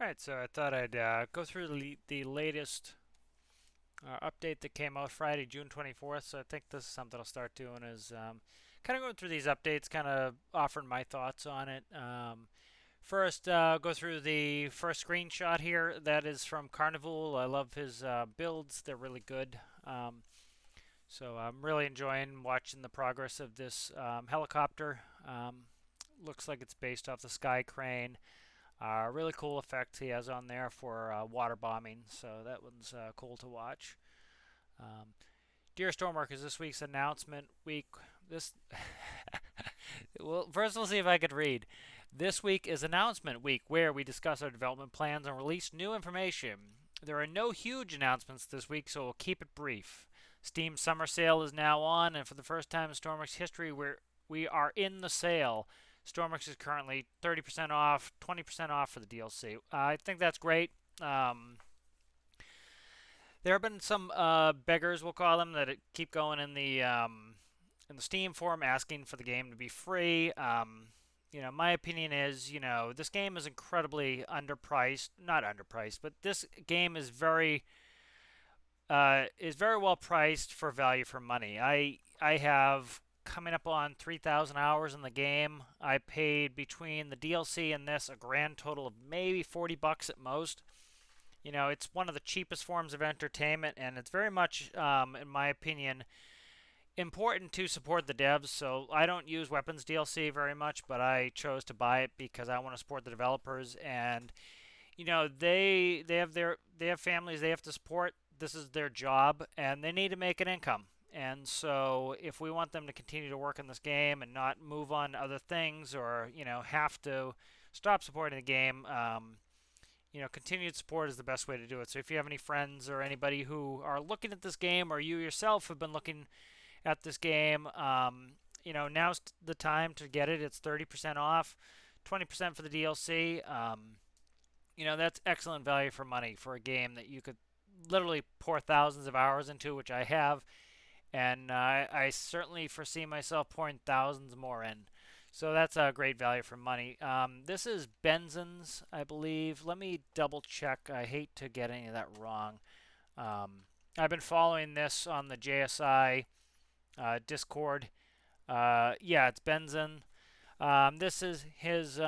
Alright, so I thought I'd go through the latest update that came out Friday, June 24th. So I think this is something I'll start doing is kind of going through these updates, kind of offering my thoughts on it. First, go through the first screenshot here. That is from Carnival. I love his builds. They're really good. So I'm really enjoying watching the progress of this helicopter. Looks like it's based off the Sky Crane. Really cool effect he has on there for water bombing, so that one's cool to watch. Um, Dear Stormworkers, this week's announcement week. This well, first we'll see if I could read. This week is announcement week, where we discuss our development plans and release new information. There are no huge announcements this week, so we'll keep it brief. Steam Summer Sale is now on, and for the first time in Stormworks history, we are in the sale. Stormworks is currently 30% off, 20% off for the DLC. I think that's great. There have been some beggars, we'll call them, that keep going in the Steam forum asking for the game to be free. My opinion is, this game is incredibly underpriced. Not underpriced, but this game is very well priced for value for money. I have coming up on 3,000 hours in the game. I paid between the DLC and this a grand total of maybe $40 at most. It's one of the cheapest forms of entertainment, and it's very much, in my opinion, important to support the devs. So I don't use weapons DLC very much, but I chose to buy it because I want to support the developers, and they have families they have to support. This is their job, and they need to make an income. And so, if we want them to continue to work in this game and not move on to other things, or have to stop supporting the game, continued support is the best way to do it. So, if you have any friends or anybody who are looking at this game, or you yourself have been looking at this game, now's the time to get it. It's 30% off, 20% for the DLC. That's excellent value for money for a game that you could literally pour thousands of hours into, which I have, and I certainly foresee myself pouring thousands more in. So that's a great value for money. This is Benzen's, I believe. Let me double check. I hate to get any of that wrong. I've been following this on the JSI Discord. Yeah, it's Benzen. This is his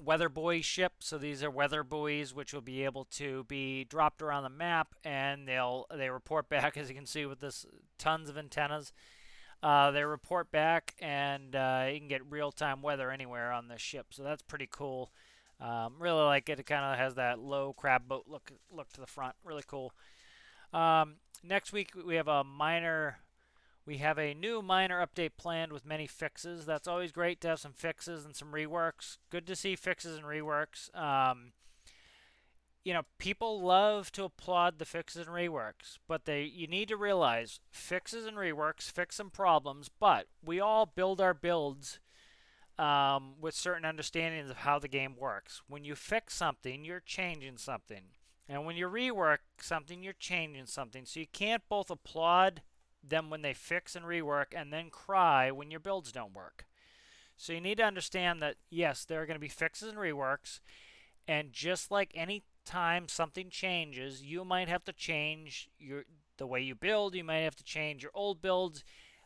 weather buoy ship. So these are weather buoys which will be able to be dropped around the map, and they report back, as you can see with this tons of antennas. They report back, and you can get real-time weather anywhere on this ship. So that's pretty cool. Really like it. It kind of has that low crab boat look to the front. Really cool. Next week we have a new minor update planned with many fixes. That's always great to have some fixes and some reworks. Good to see fixes and reworks. People love to applaud the fixes and reworks, but you need to realize fixes and reworks fix some problems, but we all build our builds with certain understandings of how the game works. When you fix something, you're changing something. And when you rework something, you're changing something. So you can't both applaud them when they fix and rework and then cry when your builds don't work. So you need to understand that, yes, there are going to be fixes and reworks, and just like any time something changes, you might have to change the way you build. You might have to change your old builds.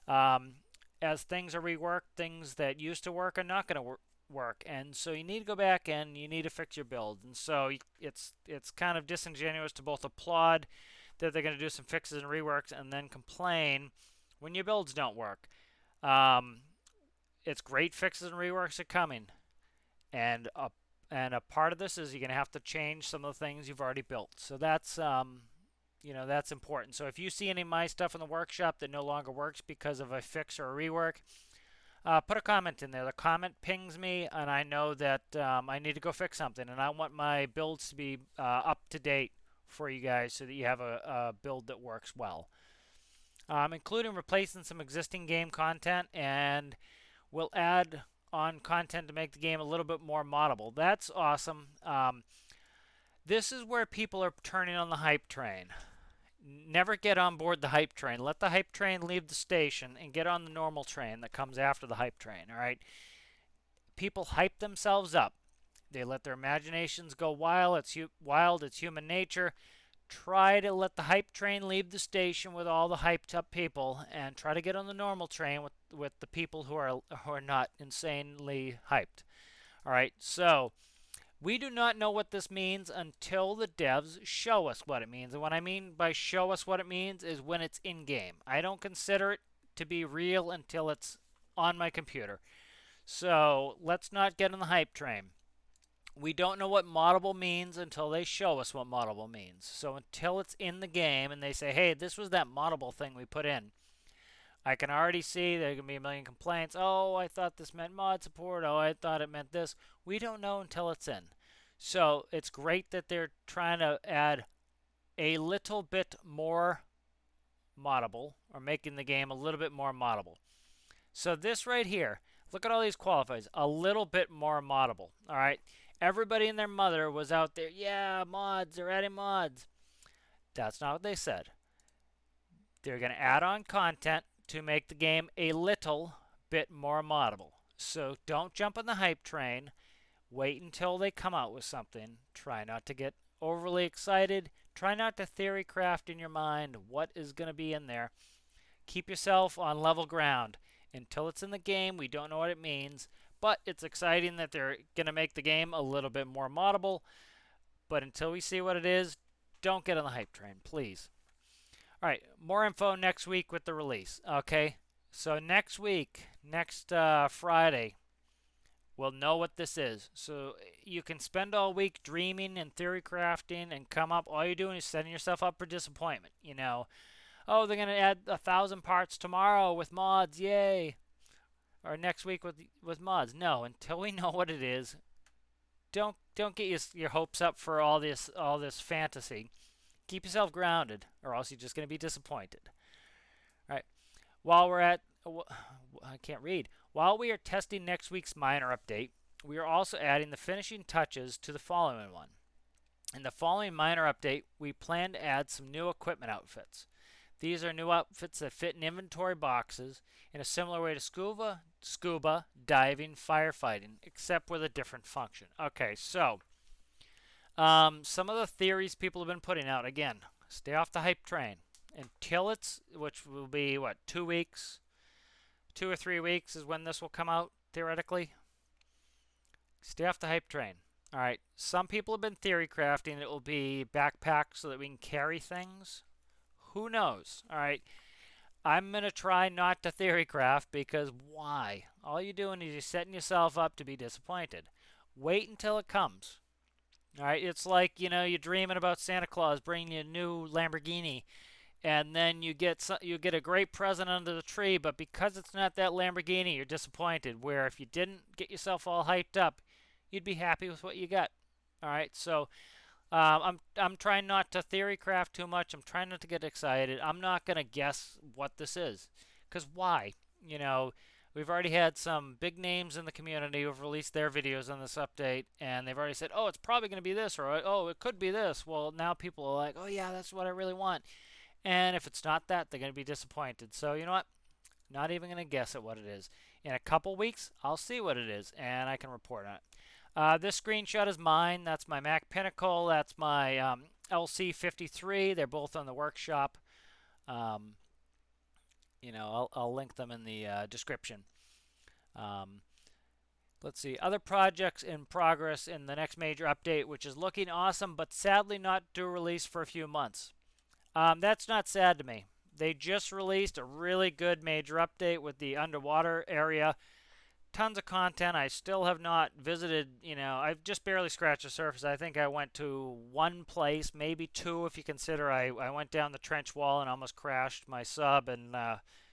As things are reworked, things that used to work are not going to work, and so you need to go back and you need to fix your build. And so it's kind of disingenuous to both applaud that they're going to do some fixes and reworks and then complain when your builds don't work. It's great fixes and reworks are coming, and a part of this is you're going to have to change some of the things you've already built. So that's that's important. So if you see any of my stuff in the workshop that no longer works because of a fix or a rework, put a comment in there. The comment pings me, and I know that I need to go fix something, and I want my builds to be up to date for you guys so that you have a build that works well. Including replacing some existing game content, and we'll add on content to make the game a little bit more moddable. That's awesome. This is where people are turning on the hype train. Never get on board the hype train. Let the hype train leave the station and get on the normal train that comes after the hype train, all right? People hype themselves up. They let their imaginations go wild. It's human nature. Try to let the hype train leave the station with all the hyped up people, and try to get on the normal train with the people who are not insanely hyped. All right, so we do not know what this means until the devs show us what it means. And what I mean by show us what it means is when it's in game. I don't consider it to be real until it's on my computer. So let's not get on the hype train. We don't know what moddable means until they show us what moddable means. So until it's in the game and they say, hey, this was that moddable thing we put in, I can already see there are going to be a million complaints. Oh, I thought this meant mod support. Oh, I thought it meant this. We don't know until it's in. So it's great that they're trying to add a little bit more moddable, or making the game a little bit more moddable. So this right here, look at all these qualifiers. A little bit more moddable. All right. Everybody and their mother was out there. Yeah, mods. They're adding mods. That's not what they said. They're going to add on content to make the game a little bit more moddable. So don't jump on the hype train. Wait until they come out with something. Try not to get overly excited. Try not to theory craft in your mind what is going to be in there. Keep yourself on level ground. Until it's in the game, we don't know what it means. But it's exciting that they're going to make the game a little bit more moddable. But until we see what it is, don't get on the hype train, please. All right, more info next week with the release. Okay, so next week, next Friday, we'll know what this is. So you can spend all week dreaming and theory crafting and come up. All you're doing is setting yourself up for disappointment. You know, oh, they're going to add 1,000 parts tomorrow with mods. Yay. Or next week with mods. No, until we know what it is, don't get your hopes up for all this fantasy. Keep yourself grounded, or else you're just going to be disappointed. All right. While we're at, I can't read. While we are testing next week's minor update, we are also adding the finishing touches to the following one. In the following minor update, we plan to add some new equipment outfits. These are new outfits that fit in inventory boxes in a similar way to scuba, diving, firefighting, except with a different function. Okay, so some of the theories people have been putting out, again, stay off the hype train until it's, which will be, what, 2 weeks? 2 or 3 weeks is when this will come out, theoretically. Stay off the hype train. All right, some people have been theory crafting it will be backpacks so that we can carry things. Who knows? All right. I'm going to try not to theory craft because why? All you're doing is you're setting yourself up to be disappointed. Wait until it comes. All right. It's like, you know, you're dreaming about Santa Claus bringing you a new Lamborghini, and then you get a great present under the tree, but because it's not that Lamborghini, you're disappointed. Where if you didn't get yourself all hyped up, you'd be happy with what you got. All right. So I'm trying not to theory craft too much. I'm trying not to get excited. I'm not going to guess what this is. Because why? You know, we've already had some big names in the community who've released their videos on this update, and they've already said, oh, it's probably going to be this, or oh, it could be this. Well, now people are like, oh, yeah, that's what I really want. And if it's not that, they're going to be disappointed. So, you know what? Not even going to guess at what it is. In a couple weeks, I'll see what it is, and I can report on it. This screenshot is mine. That's my Mack Pinnacle. That's my LC53. They're both on the workshop. You know, I'll link them in the description. Let's see. Other projects in progress in the next major update, which is looking awesome, but sadly not due release for a few months. That's not sad to me. They just released a really good major update with the underwater area. Tons of content. I still have not visited, you know, I've just barely scratched the surface. I think I went to one place, maybe two if you consider I went down the trench wall and almost crashed my sub and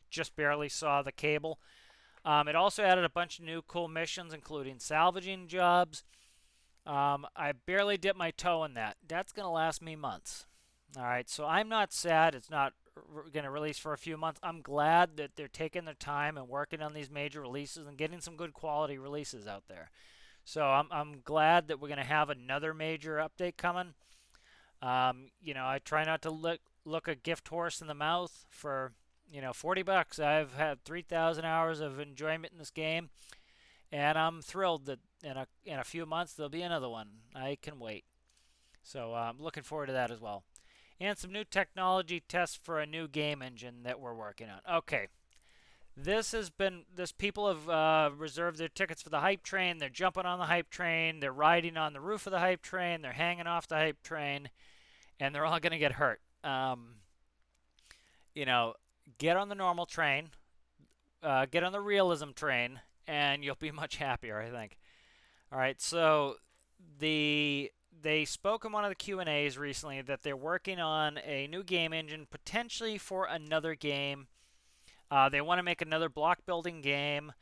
just barely saw the cable. It also added a bunch of new cool missions, including salvaging jobs. I barely dipped my toe in that. That's going to last me months. All right, so I'm not sad. It's not going to release for a few months. I'm glad that they're taking their time and working on these major releases and getting some good quality releases out there. So I'm glad that we're going to have another major update coming. You know, I try not to look a gift horse in the mouth for, you know, $40. I've had 3,000 hours of enjoyment in this game, And I'm thrilled that in a few months there'll be another one. I can wait. So I'm looking forward to that as well. And some new technology tests for a new game engine that we're working on. Okay, this people have reserved their tickets for the hype train. They're jumping on the hype train. They're riding on the roof of the hype train. They're hanging off the hype train, and they're all going to get hurt. You know, get on the normal train, get on the realism train, and you'll be much happier, I think. All right, so they spoke in one of the Q&As recently that they're working on a new game engine potentially for another game. They want to make another block building game.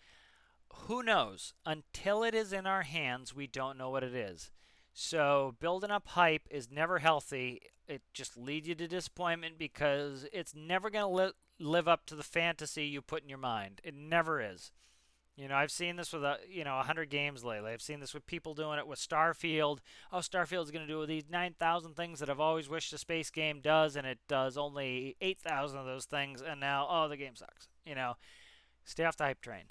Who knows? Until it is in our hands, we don't know what it is. So building up hype is never healthy. It just leads you to disappointment because it's never going to live up to the fantasy you put in your mind. It never is. I've seen this with 100 games lately. I've seen this with people doing it with Starfield. Oh, Starfield's going to do these 9,000 things that I've always wished a space game does, and it does only 8,000 of those things, and now, oh, the game sucks. Stay off the hype train.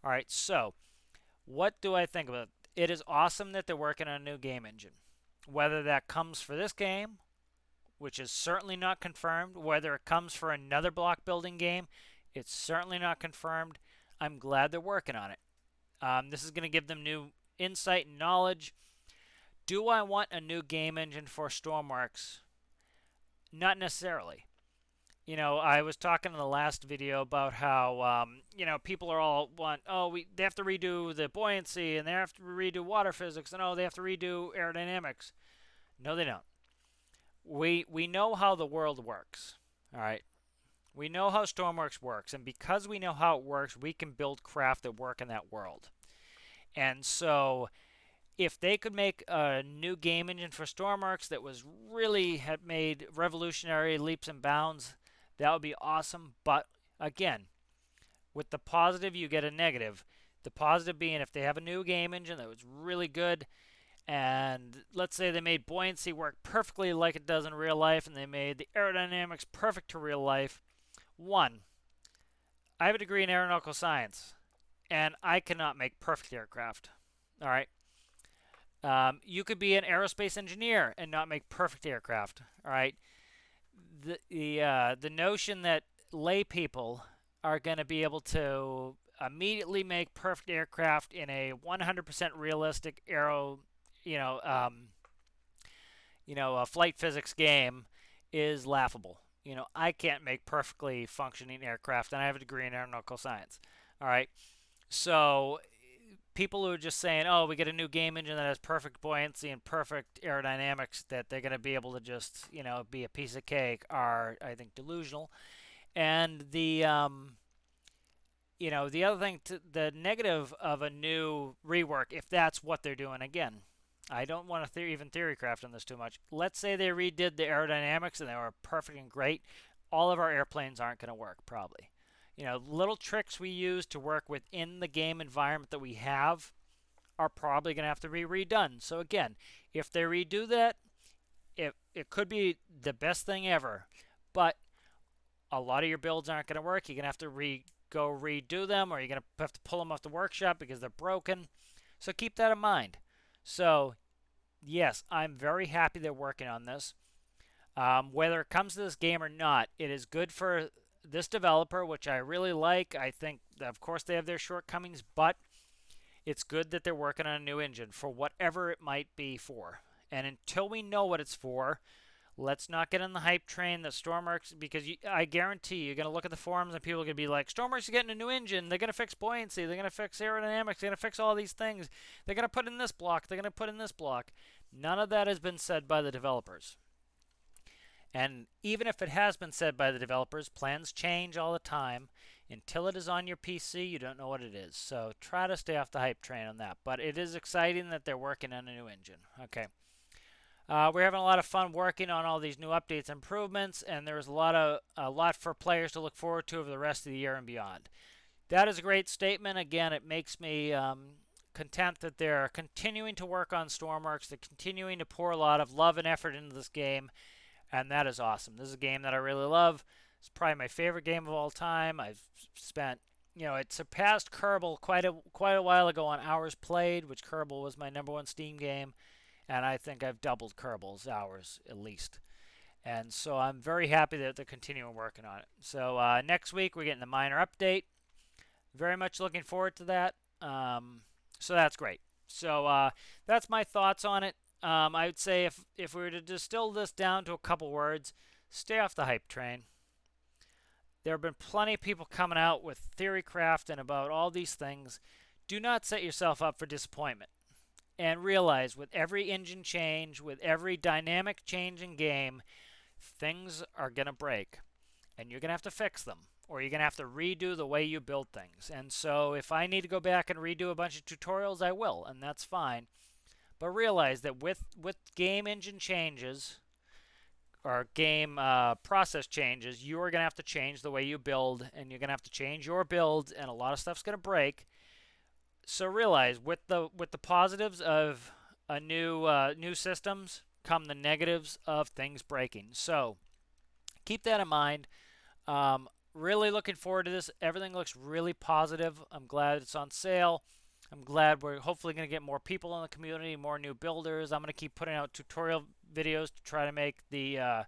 All right, so what do I think about it? It is awesome that they're working on a new game engine. Whether that comes for this game, which is certainly not confirmed, whether it comes for another block building game, it's certainly not confirmed. I'm glad they're working on it. This is going to give them new insight and knowledge. Do I want a new game engine for Stormworks? Not necessarily. I was talking in the last video about how people are all they have to redo the buoyancy and they have to redo water physics and they have to redo aerodynamics. No, they don't. We know how the world works. All right. We know how Stormworks works, and because we know how it works, we can build craft that work in that world. And so, if they could make a new game engine for Stormworks that was really had made revolutionary leaps and bounds, that would be awesome. But again, with the positive, you get a negative. The positive being if they have a new game engine that was really good, and let's say they made buoyancy work perfectly like it does in real life, and they made the aerodynamics perfect to real life. One, I have a degree in aeronautical science, and I cannot make perfect aircraft. All right. You could be an aerospace engineer and not make perfect aircraft. All right. The notion that lay people are going to be able to immediately make perfect aircraft in a 100% realistic a flight physics game is laughable. I can't make perfectly functioning aircraft, and I have a degree in aeronautical science. All right. So people who are just saying, oh, we get a new game engine that has perfect buoyancy and perfect aerodynamics, that they're going to be able to just, be a piece of cake are, I think, delusional. And the other thing, the negative of a new rework, if that's what they're doing, again, I don't want to even theory craft on this too much. Let's say they redid the aerodynamics and they were perfect and great. All of our airplanes aren't going to work, probably. Little tricks we use to work within the game environment that we have are probably going to have to be redone. So again, if they redo that, it could be the best thing ever. But a lot of your builds aren't going to work. You're going to have to go redo them, or you're going to have to pull them off the workshop because they're broken. So keep that in mind. So, yes, I'm very happy they're working on this. Whether it comes to this game or not, it is good for this developer, which I really like. I think, of course, they have their shortcomings, but it's good that they're working on a new engine for whatever it might be for. And until we know what it's for, let's not get on the hype train that Stormworks, because I guarantee you're going to look at the forums and people are going to be like, Stormworks is getting a new engine. They're going to fix buoyancy. They're going to fix aerodynamics. They're going to fix all these things. They're going to put in this block. They're going to put in this block. None of that has been said by the developers. And even if it has been said by the developers, plans change all the time. Until it is on your PC, you don't know what it is. So try to stay off the hype train on that. But it is exciting that they're working on a new engine. Okay. We're having a lot of fun working on all these new updates and improvements, and there's a lot for players to look forward to over the rest of the year and beyond. That is a great statement. Again, it makes me content that they're continuing to work on Stormworks. They're continuing to pour a lot of love and effort into this game, and that is awesome. This is a game that I really love. It's probably my favorite game of all time. I've spent it surpassed Kerbal quite a while ago on hours played, which Kerbal was my #1 Steam game, and I think I've doubled Kerbal's hours at least. And so I'm very happy that they're continuing working on it. So next week we're getting the minor update. Very much looking forward to that. So that's great. So that's my thoughts on it. I would say if we were to distill this down to a couple words, stay off the hype train. There have been plenty of people coming out with theorycraft and about all these things. Do not set yourself up for disappointment. And realize with every engine change, with every dynamic change in game, things are going to break. And you're going to have to fix them. Or you're going to have to redo the way you build things. And so if I need to go back and redo a bunch of tutorials, I will. And that's fine. But realize that with game engine changes, or game process changes, you are going to have to change the way you build, and you're going to have to change your build, and a lot of stuff's going to break. So realize with the positives of a new systems come the negatives of things breaking. So keep that in mind. Really looking forward to this. Everything looks really positive. I'm glad it's on sale. I'm glad we're hopefully going to get more people in the community, more new builders. I'm going to keep putting out tutorial videos to try to make it a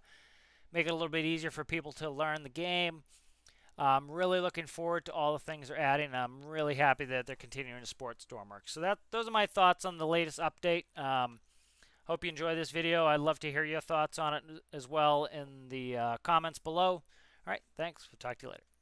little bit easier for people to learn the game. I'm really looking forward to all the things they're adding. I'm really happy that they're continuing to support Stormworks. So those are my thoughts on the latest update. Hope you enjoy this video. I'd love to hear your thoughts on it as well in the comments below. All right, thanks. We'll talk to you later.